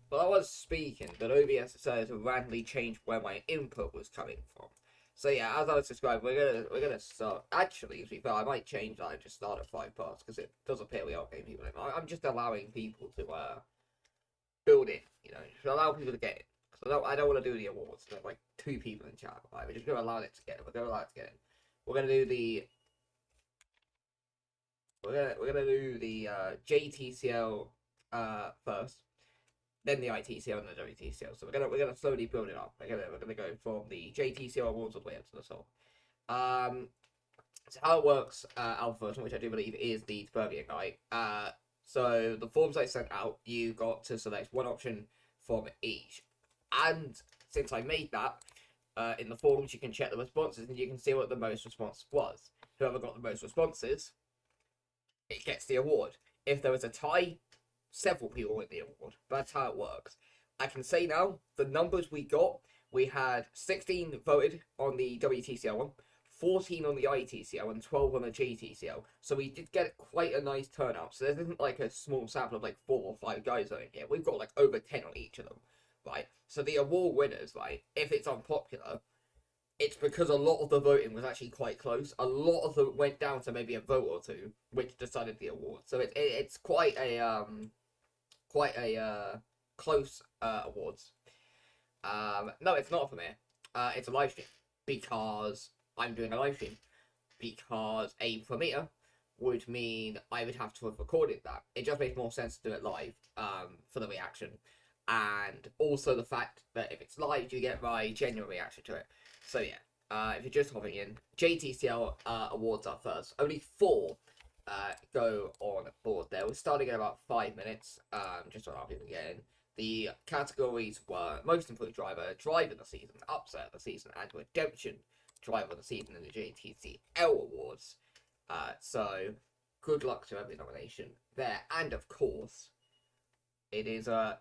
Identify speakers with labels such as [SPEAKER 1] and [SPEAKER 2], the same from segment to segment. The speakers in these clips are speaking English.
[SPEAKER 1] But I was speaking, but OBS decided to randomly change where my input was coming from. So yeah, as I was describing, we're gonna start. Actually, to be fair, I might change that and just start at 5 parts because it does appear we are getting people in. I'm just allowing people to build it, just allow people to get it. Because I don't want to do the awards. There's like 2 people in chat. Right? We're just gonna allow it to get it. We're gonna allow it to get it. We're gonna do the JTCL first, then the ITCL and the WTCL. So we're gonna slowly build it up. We're gonna go from the JTCL awards all the way up to the top. So how it works, alpha version, which I do believe is the Tubervian guy. So the forms I sent out, you got to select one option from each, and since I made that, in the forms you can check the responses and you can see what the most response was. Whoever got the most responses, it gets the award. If there was a tie, several people win the award. That's how it works. I can say now, the numbers we got, we had 16 voted on the WTCL one, 14 on the ITCL, and 12 on the JTCL. So we did get quite a nice turnout. So there isn't like a small sample of like 4 or 5 guys on here. We've got like over 10 on each of them, right? So the award winners, right, if it's unpopular, it's because a lot of the voting was actually quite close. A lot of them went down to maybe a vote or two, which decided the award. So it's quite a close awards. No, it's not for me. It's a live stream because I'm doing a live stream because a premiere would mean I would have to have recorded that. It just makes more sense to do it live for the reaction, and also the fact that if it's live, you get my genuine reaction to it. So yeah, if you're just hopping in, JTCL awards are first. Only 4 go on board there. We're starting in about 5 minutes, just to allow people to get in. The categories were Most Improved Driver, Driver of the Season, Upset of the Season, and Redemption Driver of the Season in the JTCL Awards. So, good luck to every nomination there. And of course, it is right,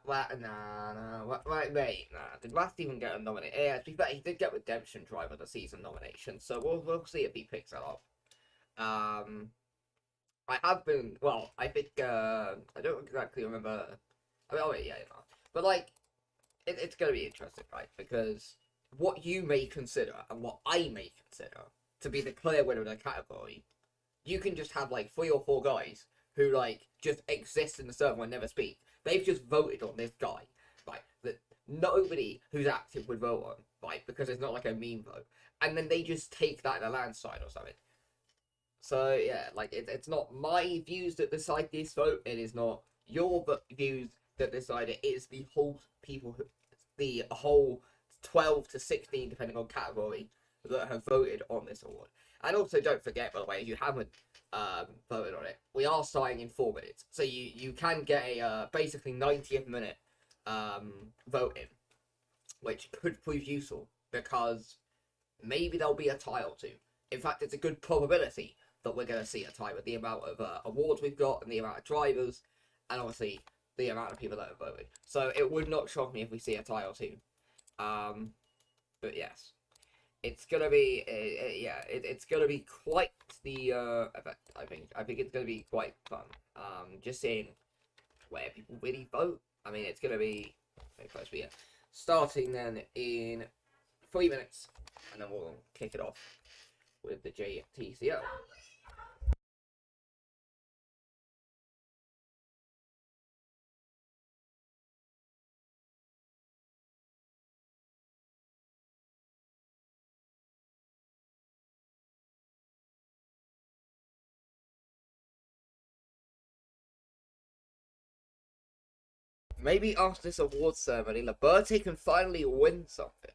[SPEAKER 1] mate, did Rast even get a nomination? Yeah, to be fair, he did get Redemption Driver of the Season nomination, so we'll see if he picks that up. I have been, well, I think, I don't exactly remember, I mean, oh yeah, but like, it's gonna be interesting, right, because what you may consider, and what I may consider, to be the clear winner of the category, you can just have like 3 or 4 guys who like just exist in the server and never speak. They've just voted on this guy, right, that nobody who's active would vote on, right, because it's not like a meme vote, and then they just take that in a landslide or something. So yeah, like it's not my views that decide this vote. It is not your views that decide it. It is the whole the whole 12 to 16, depending on category, that have voted on this award. And also, don't forget, by the way, if you haven't voted on it, we are starting in 4 minutes, so you can get a basically 90th minute voting, which could prove useful because maybe there'll be a tie or two. In fact, it's a good probability that we're going to see a tie with the amount of awards we've got and the amount of drivers, and obviously the amount of people that have voted. So it would not shock me if we see a tie or two. But yes, it's gonna be yeah, it's gonna be quite the event. I think it's gonna be quite fun. Just seeing where people really vote. I mean, it's gonna be very close. But yeah, starting then in 3 minutes, and then we'll kick it off with the JTCL. Maybe after this awards ceremony, Liberté can finally win something.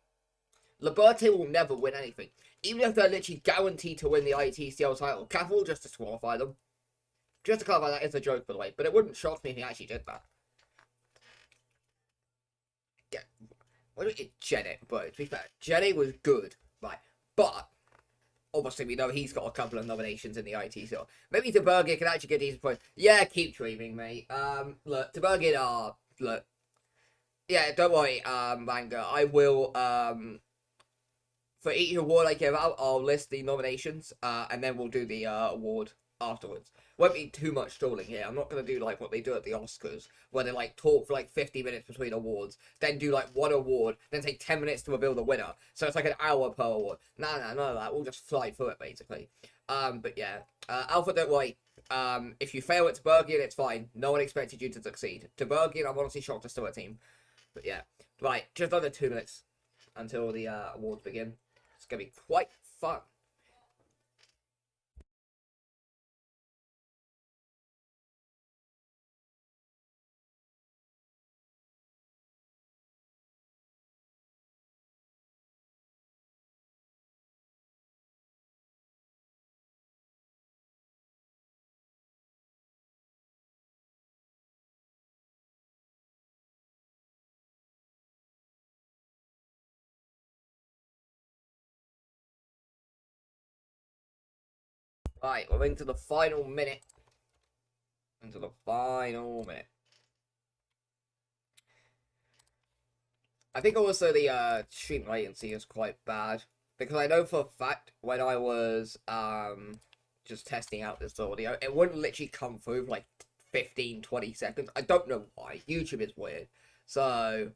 [SPEAKER 1] Liberté will never win anything. Even if they're literally guaranteed to win the ITCL title, CAF will just disqualify them. Just to clarify, that is a joke, by the way, but it wouldn't shock me if he actually did that. Yeah, what do we get Jenny? But to be fair, Jenny was good, right? But obviously, we know he's got a couple of nominations in the ITCL. Maybe Tubergia can actually get these points. Yeah, keep dreaming, mate. Look, Tubergia, look. Yeah, don't worry, Manga. I will, for each award I give out, I'll list the nominations, and then we'll do the award afterwards. won't be too much stalling here. I'm not gonna do like what they do at the Oscars, where they like talk for like 50 minutes between awards, then do like one award, then take 10 minutes to reveal the winner. So it's like an hour per award. Nah, none of that. We'll just fly through it basically. But yeah, Alpha, don't worry. If you fail at Bergian, it's fine. No one expected you to succeed. To Bergian, I'm honestly shocked it's still a team. But yeah, right, just under 2 minutes until the awards begin. It's gonna be quite fun. Right, we're into the final minute. Into the final minute. I think also the stream latency is quite bad. Because I know for a fact when I was just testing out this audio, it wouldn't literally come through for like 15-20 seconds. I don't know why. YouTube is weird. So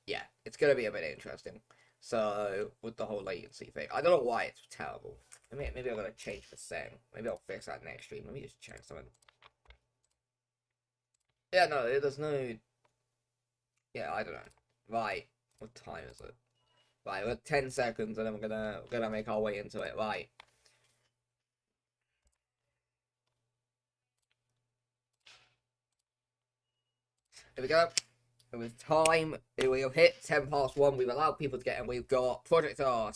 [SPEAKER 1] yeah, it's gonna be a bit interesting. So with the whole latency thing. I don't know why it's terrible. Maybe I'm gonna change the setting. Maybe I'll fix that next stream. Let me just check something. Yeah, no, there's no. Yeah, I don't know. Right, what time is it? Right, we're 10 seconds, and then we're gonna make our way into it. Right. Here we go. It was time. We have hit 10 past 1. We've allowed people to get in. We've got Project R,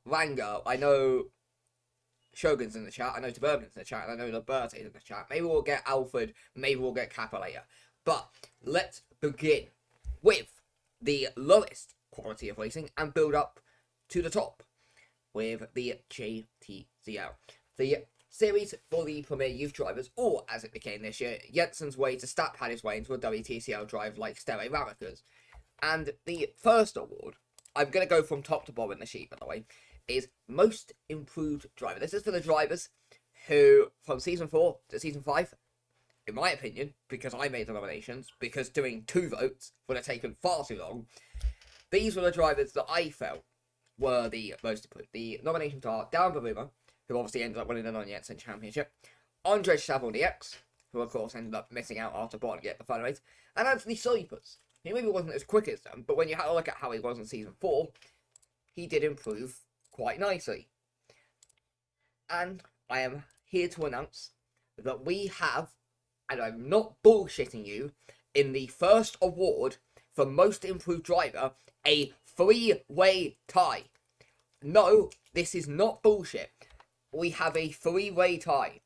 [SPEAKER 1] Rango. I know Shogun's in the chat. I know Tubergen's in the chat. I know Liberte's in the chat. Maybe we'll get Alfred. Maybe we'll get Kappa later. But let's begin with the lowest quality of racing and build up to the top with the JTZL. The series for the Premier Youth drivers, or as it became this year, Jensen's way to Stapp had his way into a WTCL drive like Stelle Ramicas. And the first award, I'm going to go from top to bottom in the sheet, by the way, is Most Improved Driver. This is for the drivers who, from Season 4 to Season 5, in my opinion, because I made the nominations, because doing 2 votes would have taken far too long, these were the drivers that I felt were the most improved. The nominations are Darren Baruma, who obviously ended up winning the non-Jensen Championship, Andrej Savon-DX, who of course ended up missing out after bottom at the final race, and Anthony Soipers. He maybe wasn't as quick as them, but when you had a look at how he was in Season 4, he did improve quite nicely. And I am here to announce that we have, and I'm not bullshitting you, in the first award for Most Improved Driver, a 3-way tie. No, this is not bullshit. We have a 3-way tie.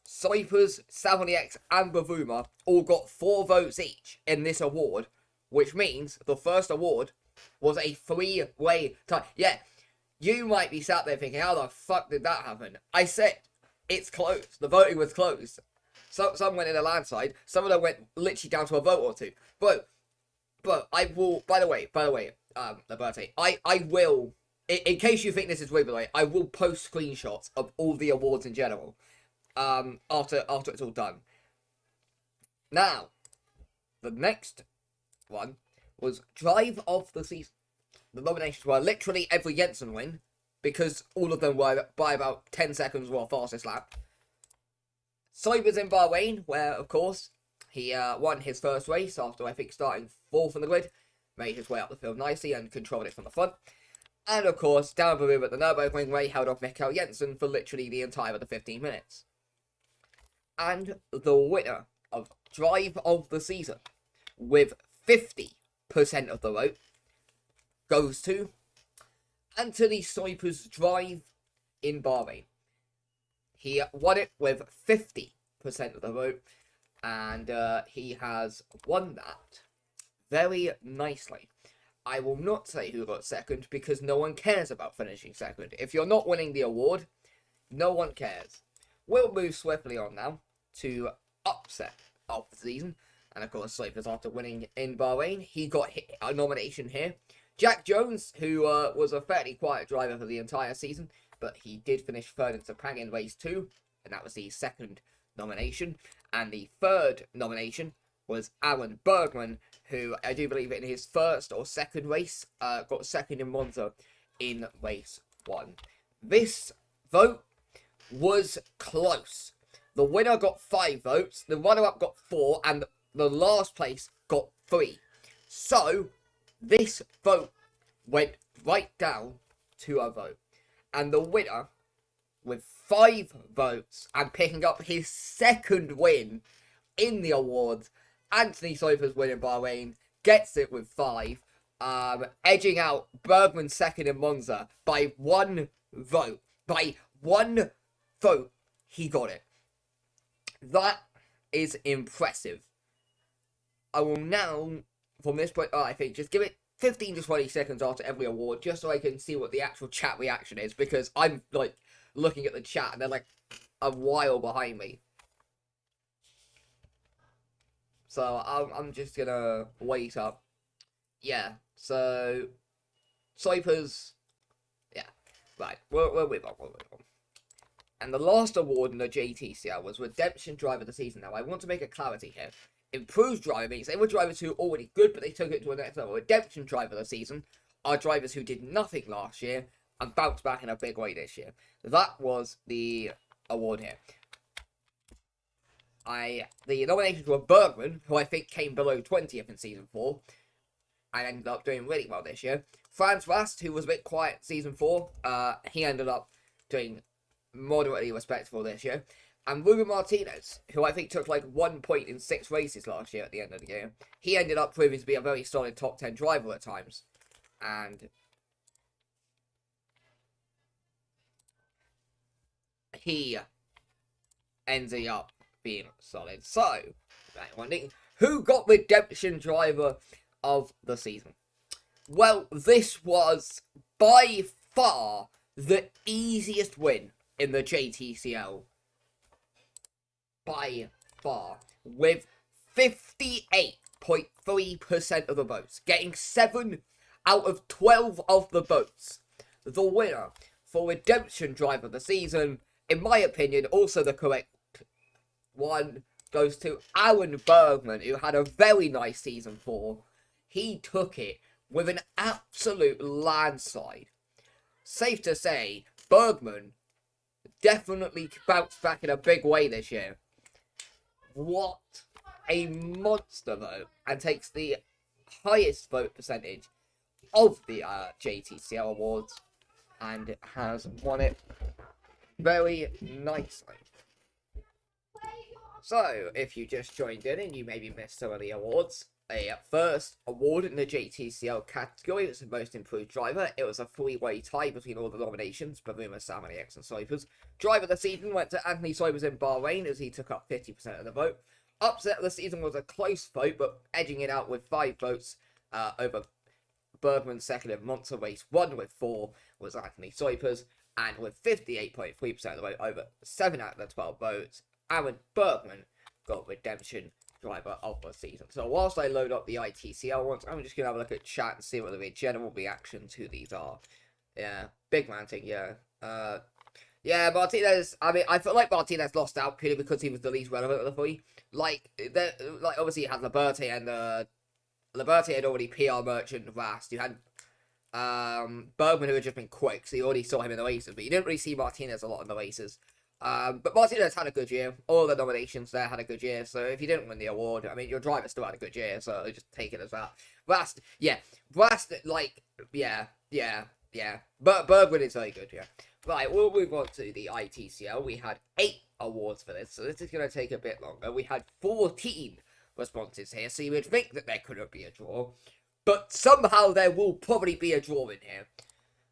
[SPEAKER 1] Soipers, Savon-DX, and Bavuma all got 4 votes each in this award, which means the first award was a 3-way tie. Yeah, you might be sat there thinking, how the fuck did that happen? I said, it's closed. The voting was closed. So, some went in a landslide. Some of them went literally down to a vote or two. But I will, by the way, Liberte, I will, in case you think this is weird, by the way, I will post screenshots of all the awards in general, after it's all done. Now, the next one was Drive of the Season. The nominations were literally every Jensen win, because all of them were by about 10 seconds or fastest lap. Soipers in Bahrain, where, of course, he won his first race after, I think, starting 4th in the grid, made his way up the field nicely and controlled it from the front. And, of course, Darren Baruma at the Nürburgring where he held off Mikael Jensen for literally the entire of the 15 minutes. And the winner of Drive of the Season, with 50% of the vote, goes to Anthony Soipers' Drive in Bahrain. He won it with 50% of the vote, and he has won that very nicely. I will not say who got second, because no one cares about finishing second. If you're not winning the award, no one cares. We'll move swiftly on now to upset of the season. And of course, Soipers, after winning in Bahrain, he got a nomination here. Jack Jones, who was a fairly quiet driver for the entire season, but he did finish third in Sepang in race 2, and that was the second nomination. And the third nomination was Alan Bergman, who I do believe in his first or second race got second in Monza in race 1. This vote was close. The winner got 5 votes, the runner-up got 4, and the last place got 3. So, this vote went right down to a vote. And the winner, with 5 votes and picking up his second win in the awards, Anthony Soiper's win in Bahrain, gets it with 5, edging out Bergman's second in Monza by 1 vote. By 1 vote, he got it. That is impressive. I will now, from this point on, I think, just give it 15 to 20 seconds after every award, just so I can see what the actual chat reaction is, because I'm, like, looking at the chat, and they're, like, a while behind me. So, I'm just gonna wait up. Yeah, so, Soiper's, yeah, right, we'll move on. And the last award in the JTCL was Redemption Driver of the Season. Now, I want to make a clarity here. Improved driver means they were drivers who were already good, but they took it to a next level. Redemption Driver of the Season are drivers who did nothing last year and bounced back in a big way this year. That was the award here. The nominations were Bergman, who I think came below 20th in Season 4, and ended up doing really well this year. Franz Rast, who was a bit quiet in Season 4, he ended up doing moderately respectable this year. And Ruben Martinez, who I think took like 1 point in 6 races last year at the end of the year, he ended up proving to be a very solid top 10 driver at times. And he ended up being solid. So, wondering who got Redemption Driver of the Season? Well, this was by far the easiest win in the JTCL. By far. With 58.3% of the votes. Getting 7 out of 12 of the votes. The winner for Redemption Driver of the Season, in my opinion, also the correct one, goes to Alan Bergman, who had a very nice Season 4. He took it with an absolute landslide. Safe to say, Bergman definitely bounced back in a big way this year. What a monster vote, and takes the highest vote percentage of the JTCL Awards, and has won it very nicely. So, if you just joined in and you maybe missed some of the awards, a first award in the JTCL category was the most improved driver. It was a 3-way tie between all the nominations, Baruma, Samaniacs and Soipers. Driver of the season went to Anthony Soipers in Bahrain, as he took up 50% of the vote. Upset of the season was a close vote, but edging it out with 5 votes over Bergman's second in Monza race 1 with 4 was Anthony Soipers, and with 58.3% of the vote over 7 out of the 12 votes, Alan Bergman got Redemption Driver of the Season. So whilst I load up the ITCL ones, I'm just going to have a look at chat and see what the general reaction to these are. Yeah, big man thing, yeah. Yeah, Martinez, I mean, I feel like Martinez lost out purely because he was the least relevant of the 3. Like obviously you had Liberty, and Liberty had already PR Merchant Rast. You had Bergman, who had just been quick, so you already saw him in the races, but you didn't really see Martinez a lot in the races. But Martinez had a good year. All the nominations there had a good year, so if you didn't win the award, I mean, your driver still had a good year, so just take it as that. Rast, like, yeah. But Bergman is very good, yeah. Right, we'll move on to the ITCL. We had 8 awards for this, so this is going to take a bit longer. We had 14 responses here, so you would think that there couldn't be a draw. But somehow there will probably be a draw in here.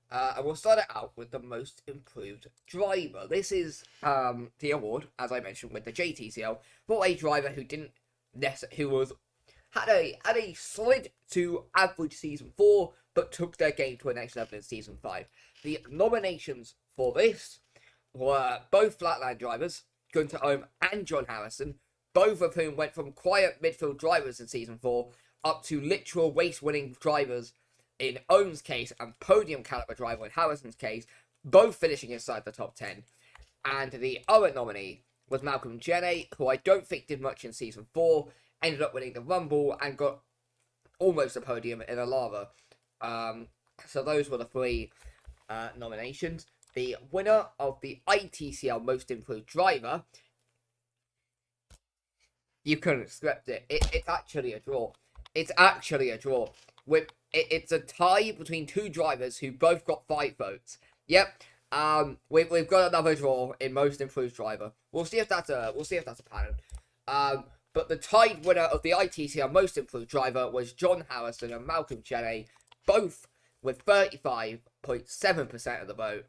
[SPEAKER 1] And we'll start it out with the most improved driver. This is the award, as I mentioned, with the JTCL, for a driver who had a solid to average Season 4, but took their game to a next level in Season 5. The nominations for this were both flatline drivers, Gunter Ohm and John Harrison, both of whom went from quiet midfield drivers in Season 4 up to literal race-winning drivers in Ohm's case, and podium caliber driver in Harrison's case, both finishing inside the top 10. And the other nominee was Malcolm Jenney, who I don't think did much in Season 4, ended up winning the Rumble and got almost a podium in a lava. So those were the three nominations. The winner of the ITCL Most Improved Driver, you couldn't script it. It's actually a draw. It's actually a draw. It's a tie between two drivers who both got 5 votes. Yep. We've got another draw in Most Improved Driver. We'll see if that's a pattern. But the tied winner of the ITCL Most Improved Driver was John Harrison and Malcolm Jenney, both with 35.7% of the vote.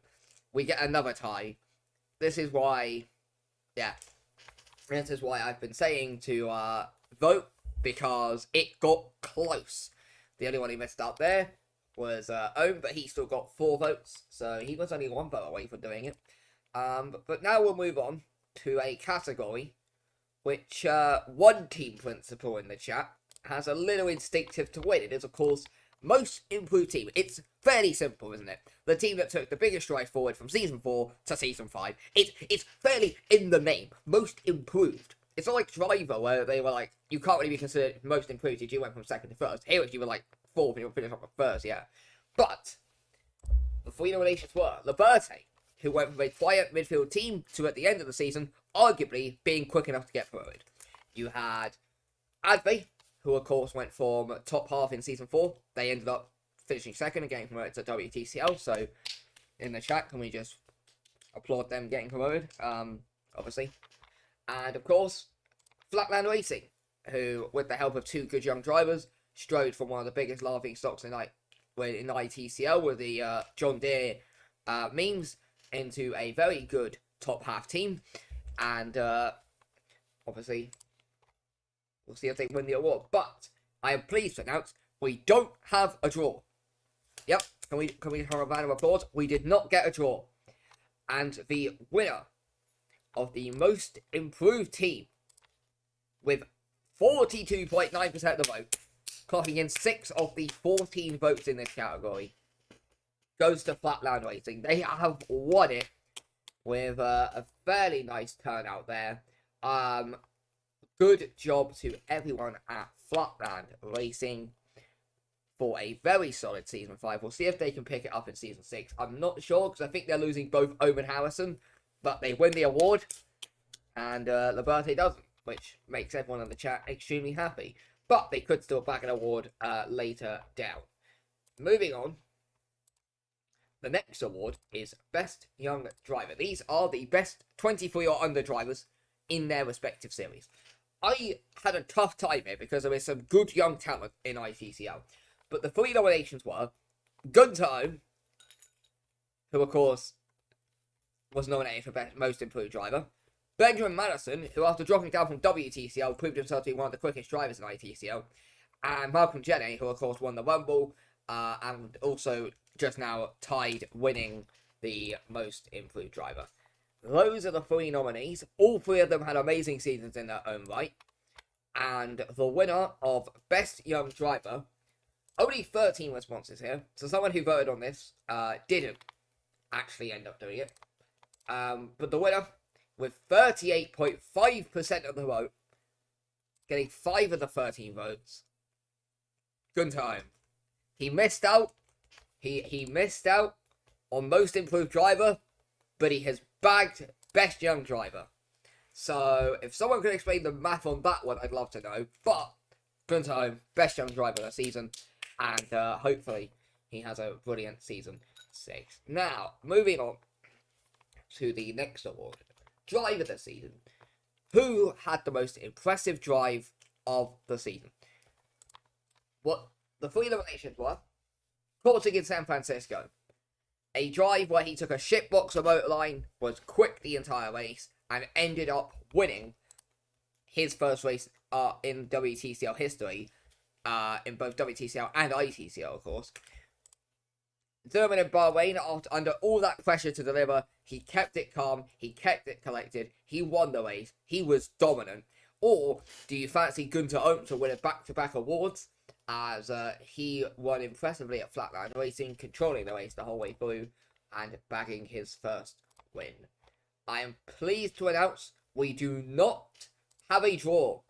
[SPEAKER 1] We get another tie. This is why, this is why I've been saying to vote, because it got close. The only one who missed out there was Ohm, but he still got 4 votes, so he was only 1 vote away from doing it. But now we'll move on to a category which one team principal in the chat has a little instinctive to win. It is, of course, Most Improved Team. It's fairly simple, isn't it? The team that took the biggest stride forward from Season 4 to Season 5. It's fairly in the name. Most Improved. It's not like Driver, where they were like, you can't really be considered Most Improved if you went from 2nd to 1st. Here, if you were like 4th and you were finished up at 1st, yeah. But the 3 nominations were Liberté, who went from a quiet midfield team to, at the end of the season, arguably being quick enough to get promoted. You had Adve, who of course went from top half in Season 4. They ended up finishing 2nd and getting promoted to WTCL. So in the chat, can we just applaud them getting promoted? Obviously. And of course, Flatland Racing, who, with the help of 2 good young drivers, strode from one of the biggest laughing stocks in ITCL with the John Deere memes into a very good top half team. And obviously, we'll see if they win the award. But I am pleased to announce we don't have a draw. Yep, can we have a round of applause? We did not get a draw. And the winner of the Most Improved Team, with 42.9% of the vote, clocking in 6 of the 14 votes in this category, goes to Flatland Racing. They have won it with a fairly nice turnout there. Good job to everyone at Flatland Racing for a very solid Season 5. We'll see if they can pick it up in Season 6. I'm not sure, because I think they're losing both Ohm and Harrison, but they win the award, and Liberté doesn't, which makes everyone in the chat extremely happy. But they could still back an award later down. Moving on, the next award is Best Young Driver. These are the best 23 or under drivers in their respective series. I had a tough time here because there is some good young talent in ITCL. But the 3 nominations were Gunter Ohm, who of course was nominated for Best Most Improved Driver. Benjamin Madison, who after dropping down from WTCL proved himself to be one of the quickest drivers in ITCL. And Malcolm Jenney, who of course won the Rumble, and also just now tied winning the Most Improved Driver. Those are the 3 nominees. All 3 of them had amazing seasons in their own right. And the winner of Best Young Driver, only 13 responses here. So someone who voted on this didn't actually end up doing it. But the winner, with 38.5% of the vote, getting 5 of the 13 votes, Gunter Ohm. He missed out. He missed out on Most Improved Driver, but he has bagged Best Young Driver. So if someone could explain the math on that one, I'd love to know. But Gunter Ohm, Best Young Driver this season, and hopefully he has a brilliant Season 6. Now, moving on to the next award, Driver of the Season. Who had the most impressive drive of the season? What the 3 nominations were: Korting in San Francisco, a drive where he took a shitbox remote line, was quick the entire race, and ended up winning his first race in WTCL history, in both WTCL and ITCL, of course. Zerman in Bahrain, under all that pressure to deliver, he kept it calm, he kept it collected, he won the race, he was dominant. Or do you fancy Gunter Ohm to win a back-to-back awards, as he won impressively at Flatland Racing, controlling the race the whole way through and bagging his first win? I am pleased to announce we do not have a draw.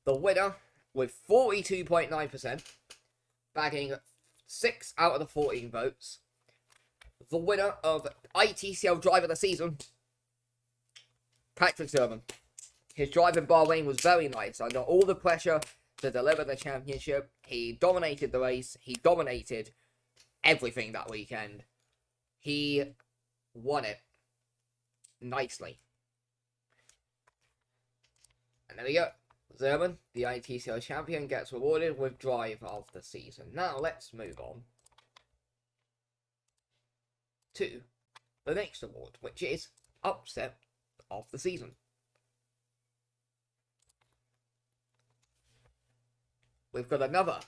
[SPEAKER 1] The winner, with 42.9%, bagging 6 out of the 14 votes. The winner of ITCL Driver of the Season, Patrick Zerman. His drive in Bahrain was very nice. Under all the pressure to deliver the championship, he dominated the race. He dominated everything that weekend. He won it nicely. And there we go. Zerman, the ITCL champion, gets rewarded with Drive of the Season. Now let's move on to the next award, which is Upset of the Season. We've got another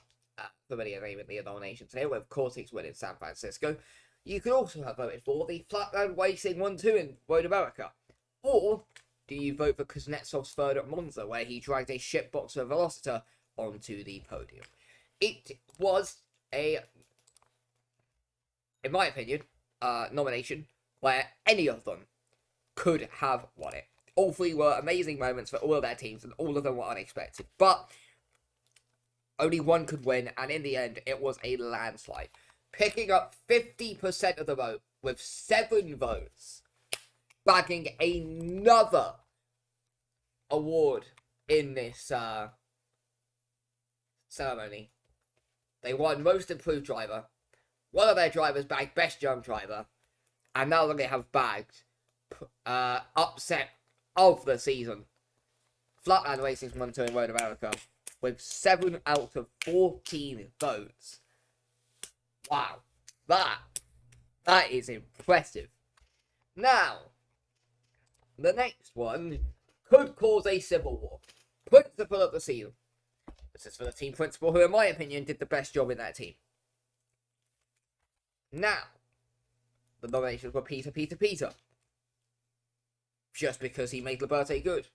[SPEAKER 1] familiar name in the nominations here, with Cortex winning San Francisco. You could also have voted for the Flatland Racing 1-2 in Road America. Or do you vote for Kuznetsov's third at Monza, where he dragged a shitboxer Velociter onto the podium? It was a, in my opinion, nomination where any of them could have won it. All three were amazing moments for all of their teams, and all of them were unexpected. But only one could win, and in the end, it was a landslide, picking up 50% of the vote with 7 votes, bagging another award in this ceremony. They won Most Improved Driver. One of their drivers bagged Best Young Driver, and now they have bagged Upset of the Season. Flatland Racing's 1-2 in Road America, with 7 out of 14 votes. Wow, that is impressive. Now, the next one could cause a civil war. Principal of the Season. This is for the team principal, who in my opinion did the best job in that team. Now, the nominations were Peter. Just because he made Liberté good.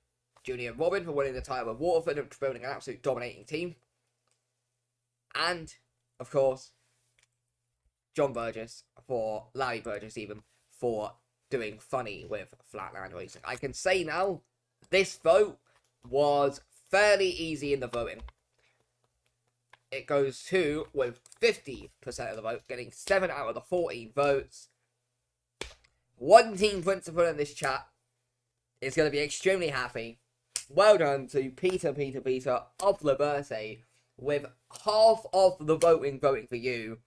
[SPEAKER 1] Junior Robin for winning the title with Waterford and building an absolute dominating team. And, of course, John Burgess, for Larry Burgess even, for doing funny with Flatland Racing. I can say now, this vote was fairly easy in the voting. It goes to, with 50% of the vote, getting 7 out of the 14 votes. One team principal in this chat is going to be extremely happy. Well done to Peter of Liberté, with half of the voting for you.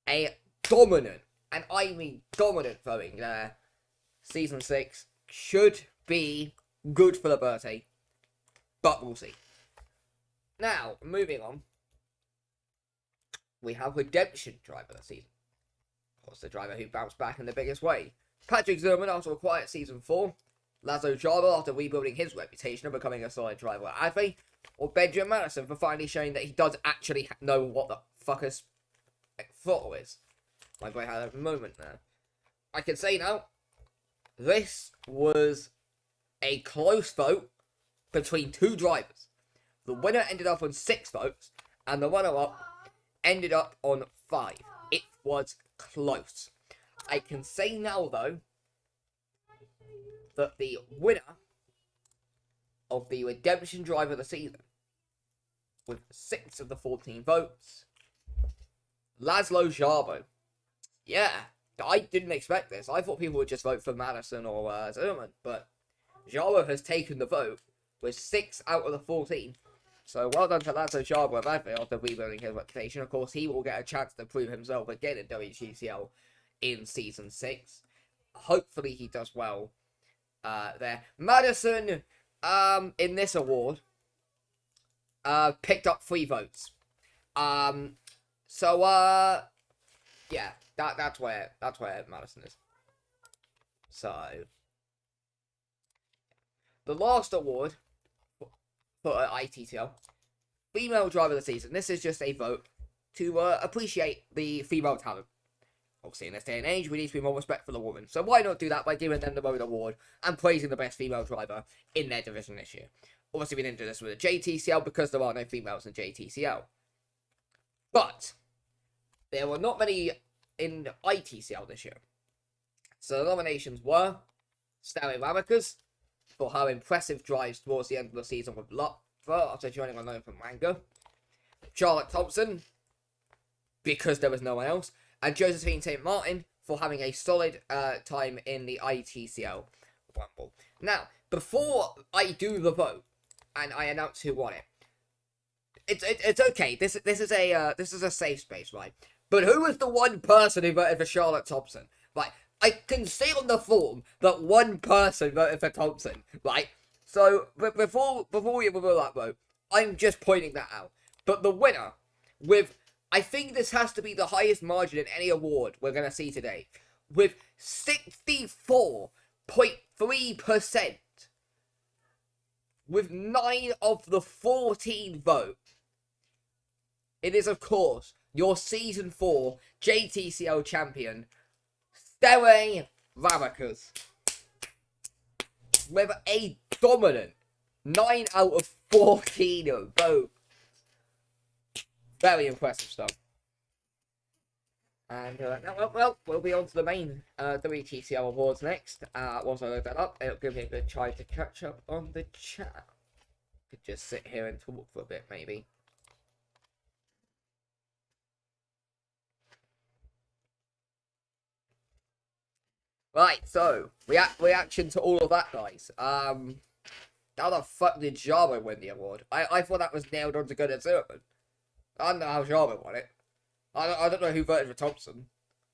[SPEAKER 1] A dominant, and I mean dominant voting there. Season 6 should be good for Liberté, but we'll see. Now, moving on, we have Redemption Driver of the Season. Of course, the driver who bounced back in the biggest way. Patrick Zerman after a quiet Season 4. Laszlo Java after rebuilding his reputation and becoming a solid driver at Adve. Or Benjamin Madison for finally showing that he does actually know what the fuck his throttle is. My boy had a moment there. I can say now, this was a close vote between 2 drivers. The winner ended up on 6 votes, and the runner-up ended up on 5. It was close. I can say now, though, that the winner of the Redemption Driver of the Season, with 6 of the 14 votes, Laszlo Jabo. Yeah, I didn't expect this. I thought people would just vote for Madison or Zerman, but Jabo has taken the vote with 6 out of the 14. So well done to Laszlo Jabo of Adve after rebuilding his reputation. Of course, he will get a chance to prove himself again in WGCL in Season 6. Hopefully he does well there. Madison, in this award, picked up 3 votes. Yeah, that's where Madison is. So, the last award for ITTL, Female Driver of the Season. This is just a vote to appreciate the female talent. Obviously, in this day and age, we need to be more respectful of women. So why not do that by giving them the Road Award and praising the best female driver in their division this year? Obviously, we didn't do this with the JTCL because there are no females in JTCL. But there were not many in ITCL this year. So the nominations were Stanley Ramicus for her impressive drives towards the end of the season with Lotfer after joining on loan from Manga, Charlotte Thompson, because there was no one else, and Josephine St. Martin for having a solid time in the ITCL Rumble. Now, before I do the vote and I announce who won it, it's okay. This is a safe space, right? But who was the one person who voted for Charlotte Thompson? Right, I can see on the form that one person voted for Thompson, right? So before we reveal that vote, I'm just pointing that out. But the winner, with I think this has to be the highest margin in any award we're gonna see today, with 64.3%, with 9 of the 14 votes. It is, of course, your Season 4 JTCL champion, Sterling Ramicus, with a dominant 9 out of 14 votes. Very impressive stuff. And, well, we'll be on to the main WTCL awards next. Once I load that up, it'll give me a good try to catch up on the chat. Could just sit here and talk for a bit, maybe. Right, so, reaction to all of that, guys. How the fuck did Jabo win the award? I thought that was nailed on to good at Zimmerman. I don't know how Jabo won it. I don't know who voted for Thompson.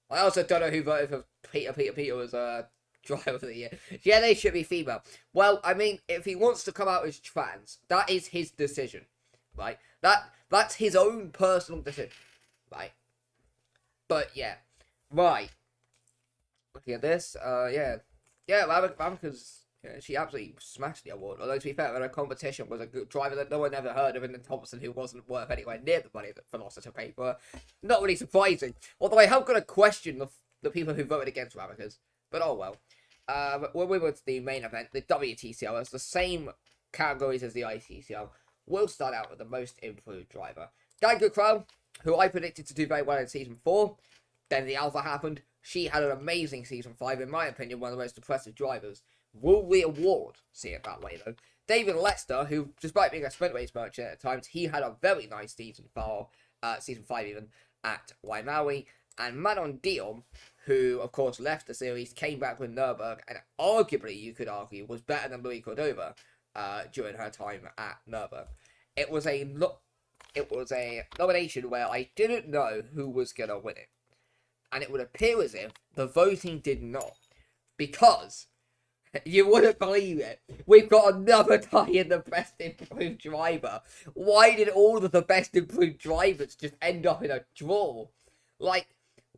[SPEAKER 1] I also don't know who voted for Peter as driver of the year. Yeah, they should be female. Well, I mean, if he wants to come out as trans, that is his decision, right? That's his own personal decision, right? But yeah, right. Looking at this, yeah, Ramika's, yeah, she absolutely smashed the award. Although, to be fair, her competition was a good driver that no one ever heard of, and then Thompson, who wasn't worth anywhere near the money that Velocity paid for. Not really surprising. Although I have got to question the people who voted against Ramika's. But oh well. When we went to the main event, the WTCL, has the same categories as the ITCL. We'll start out with the most improved driver. Danko Crow, who I predicted to do very well in Season 4. Then the Alpha happened. She had an amazing Season 5, in my opinion, one of the most impressive drivers. Will the award see it that way, though? David Lester, who, despite being a sprint race merchant at times, he had a very nice Season 5 even, at Waimaui. And Manon Dion, who, of course, left the series, came back with Nürburgring, and arguably, you could argue, was better than Louis Cordova during her time at Nürburgring. It was a nomination where I didn't know who was going to win it. And it would appear as if the voting did not. Because, you wouldn't believe it, we've got another tie in the best improved driver. Why did all of the best improved drivers just end up in a draw? Like,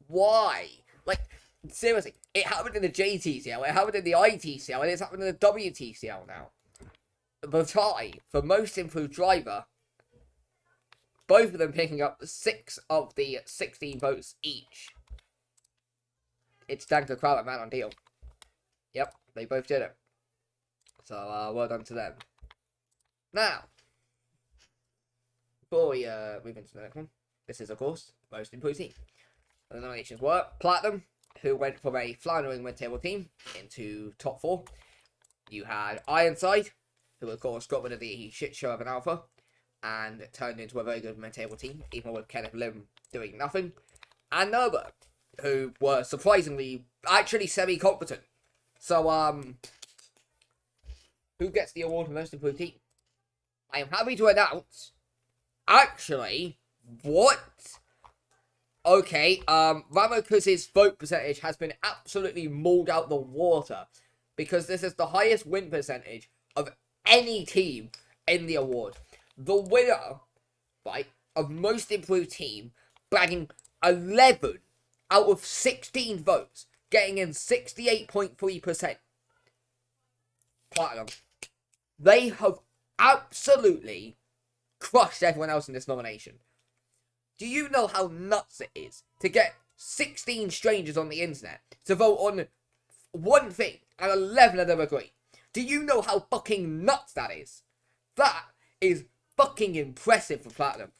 [SPEAKER 1] why? Like, seriously, it happened in the JTCL, it happened in the ITCL, and it's happened in the WTCL now. The tie for most improved driver, both of them picking up 6 of the 16 votes each. It's Danko Crow and Manon Dion. Yep, they both did it. So, well done to them. Now, before we move into the next one, this is, of course, the most improved team. The nominations were Platinum, who went from a floundering mid-table team into top 4. You had Ironside, who, of course, got rid of the shit show of an Alpha and turned into a very good mid-table team, even with Kenneth Lim doing nothing. And Nürburgring, who were surprisingly actually semi-competent. So, who gets the award for most improved team? I am happy to announce, actually, what? Okay, Ramicus's vote percentage has been absolutely mauled out the water, because this is the highest win percentage of any team in the award. The winner, right, of most improved team, bagging 11 out of 16 votes, getting in 68.3%. Platinum. They have absolutely crushed everyone else in this nomination. Do you know how nuts it is to get 16 strangers on the internet to vote on one thing and 11 of them agree? Do you know how fucking nuts that is? That is fucking impressive for Platinum.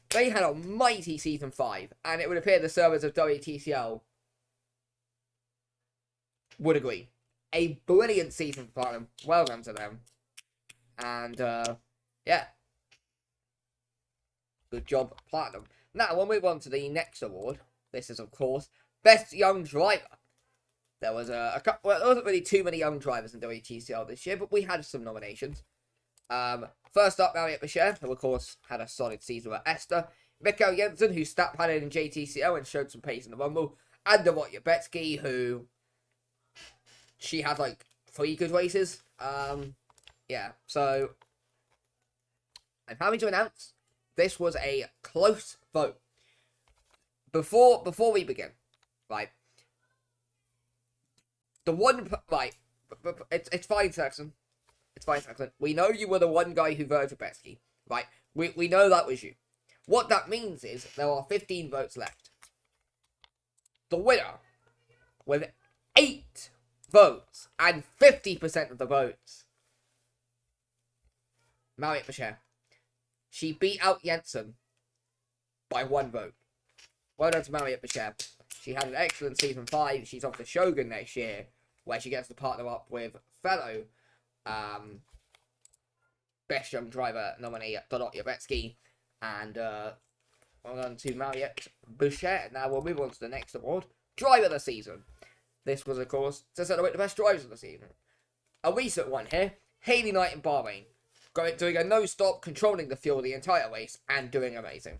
[SPEAKER 1] They had a mighty Season 5, and it would appear the servers of WTCL would agree. A brilliant season for Platinum. Well done to them. And, yeah. Good job, Platinum. Now, we'll move on to the next award. This is, of course, Best Young Driver. There was a couple, well, there wasn't really too many young drivers in WTCR this year, but we had some nominations. First up, Mariette Bechère, who, of course, had a solid season with Esther. Mikkel Jensen, who stat padded in JTCL and showed some pace in the Rumble. And Dorothy Betsky, who... she had, like, 3 good races. Yeah, so... I'm happy to announce this was a close vote. Before we begin, right? The one... right. It's fine, Saxon. It's fine, Saxon. We know you were the one guy who voted for Betsky, right? We know that was you. What that means is there are 15 votes left. The winner, with 8 votes and 50% of the votes, Mariette Bechère. She beat out Jensen by 1 vote. Well done to Mariette Bechère. She had an excellent season 5. She's off to Shogun next year, where she gets to partner up with fellow Best Young Driver nominee Dorothy Betsky. And well done to Mariette Bechère. Now we'll move on to the next award, Driver of the Season. This was, of course, to celebrate the best drivers of the season. A recent one here, Haley Knight in Bahrain. Doing a no-stop, controlling the fuel the entire race, and doing amazing.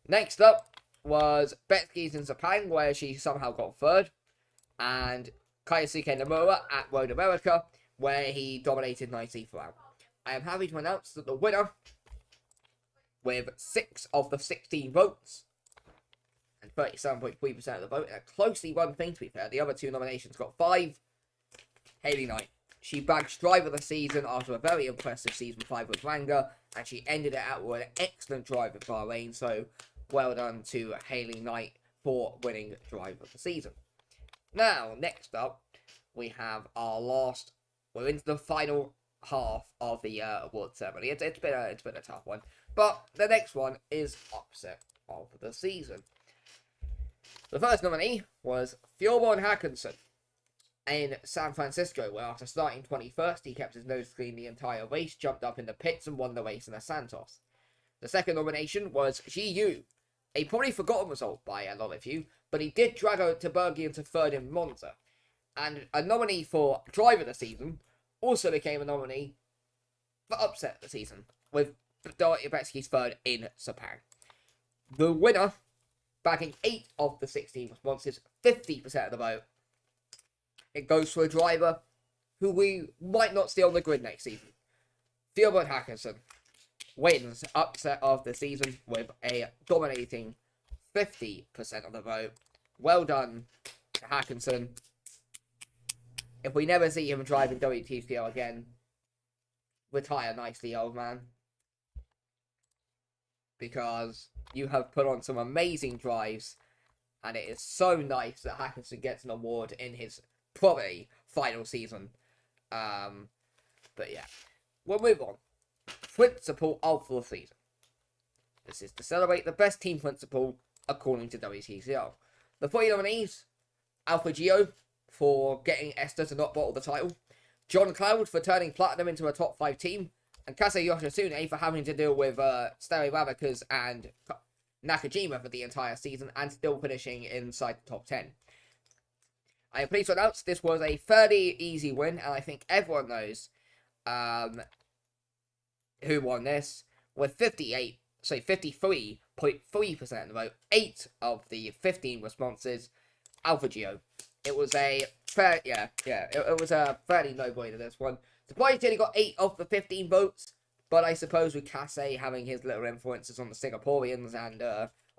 [SPEAKER 1] Next up was Betsky's in Sepang, where she somehow got 3rd. And Kaisuke Nomura at Road America, where he dominated nicely throughout. I am happy to announce that the winner, with 6 of the 16 votes, and 37.3% of the vote, in a closely run thing to be fair, the other 2 nominations got 5, Haley Knight. She bagged Driver of the Season after a very impressive season 5 with Ranga, and she ended it out with an excellent drive at Bahrain, so well done to Haley Knight for winning Driver of the Season. Now, next up, we have our last, we're into the final half of the award ceremony. It's been a tough one, but the next one is Upset of the Season. The first nominee was Fjorborn Haakonsen in San Francisco, where after starting 21st, he kept his nose clean the entire race, jumped up in the pits, and won the race in a Santos. The second nomination was Ji Yu, a probably forgotten result by a lot of you, but he did drag out Tabergi into 3rd in Monza. And a nominee for Driver of the Season also became a nominee for Upset of the Season, with Dorothy Betsky's 3rd in Sepang. The winner, bagging 8 of the 16 responses, 50% of the vote. It goes for a driver who we might not see on the grid next season. Fjorborn Haakonsen wins Upset of the Season with a dominating 50% of the vote. Well done to Haakonsen. If we never see him driving WTCR again, retire nicely, old man. Because you have put on some amazing drives, and it is so nice that Haakonsen gets an award in his probably final season. But yeah, we'll move on. Principal of the Season. This is to celebrate the best team principal according to WTCR. The 3 nominees: Alpha Gio for getting Esther to not bottle the title, John Cloud for turning Platinum into a top 5 team, and Kase Yoshitsune for having to deal with Stereo Rabakas and Nakajima for the entire season and still finishing inside the top 10. I am pleased to announce this was a fairly easy win, and I think everyone knows who won this, with 53.3% of the vote, 8 of the 15 responses, Alpha Gio. It was a fair, it was a fairly no-brainer, this one. Surprised he only got 8 of the 15 votes, but I suppose with Kase having his little influences on the Singaporeans, and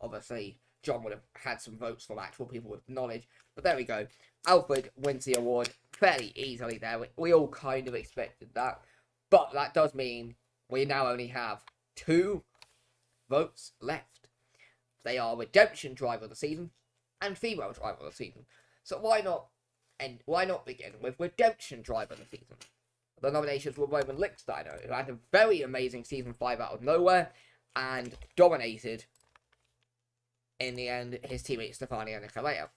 [SPEAKER 1] obviously John would have had some votes from actual people with knowledge. But there we go. Alfred wins the award fairly easily there. We all kind of expected that. But that does mean we now only have 2 votes left. They are Redemption Driver of the Season and Female Driver of the Season. So why not begin with Redemption Driver of the Season? The nominations were Roman Lichtsteiner, who had a very amazing season 5 out of nowhere and dominated, in the end, his teammate Stefania Nicolao.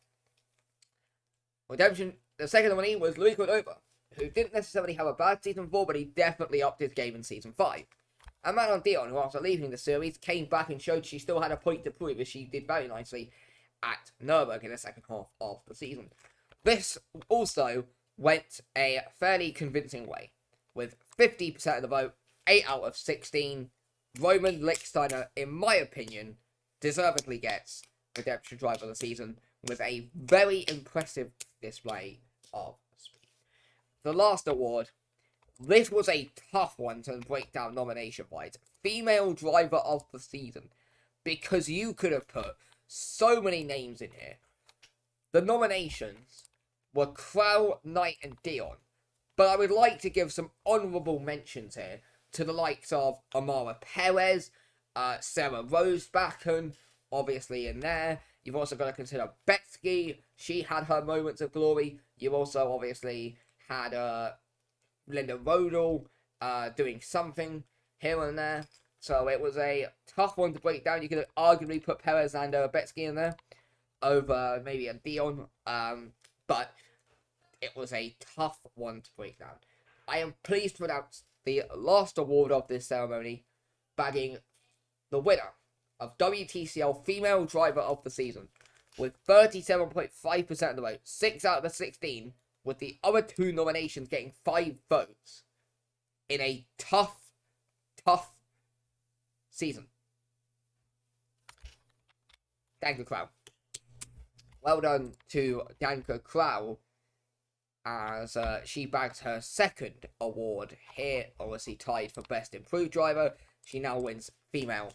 [SPEAKER 1] Redemption The second nominee was Louis Cordova, who didn't necessarily have a bad season 4, but he definitely upped his game in season 5. And Manon Dion, who after leaving the series, came back and showed she still had a point to prove, as she did very nicely at Nürburgring in the second half of the season. This also went a fairly convincing way, with 50% of the vote, 8 out of 16. Roman Lichtsteiner, in my opinion, deservedly gets Redemption Driver of the season with a very impressive display of speed. The last award, this was a tough one to break down nomination-wise. Female Driver of the season, because you could have put so many names in here. The nominations were Crow, Knight, and Dion, but I would like to give some honourable mentions here to the likes of Amara Perez, Sarah Rosebacken, obviously in there. You've also got to consider Betsky. She had her moments of glory. You've also obviously had Linda Rodel doing something here and there. So it was a tough one to break down. You could arguably put Perez and Betsky in there over maybe a Dion. But it was a tough one to break down. I am pleased to announce the last award of this ceremony, bagging the winner of WTCL Female Driver of the Season, with 37.5% of the vote, 6 out of the 16, with the other 2 nominations getting 5 votes, in a tough season. Danka Crow. Well done to Danka Crow, as she bags her second award here, obviously tied for Best Improved Driver. She now wins Female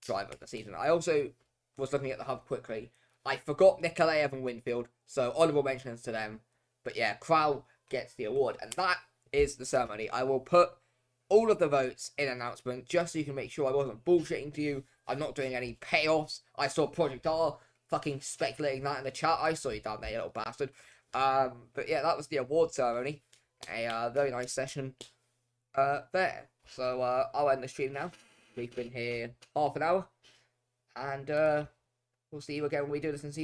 [SPEAKER 1] Driver of the Season. I also was looking at the hub quickly. I forgot Nikolaev and Winfield, so honourable mentions to them. But yeah, Crow gets the award, and that is the ceremony. I will put all of the votes in an announcement, just so you can make sure I wasn't bullshitting to you. I'm not doing any payoffs. I saw Project R fucking speculating that in the chat. I saw you down there, you little bastard. But yeah, that was the award ceremony. A very nice session there. So I'll end the stream now. We've been here half an hour, and we'll see you again when we do this in season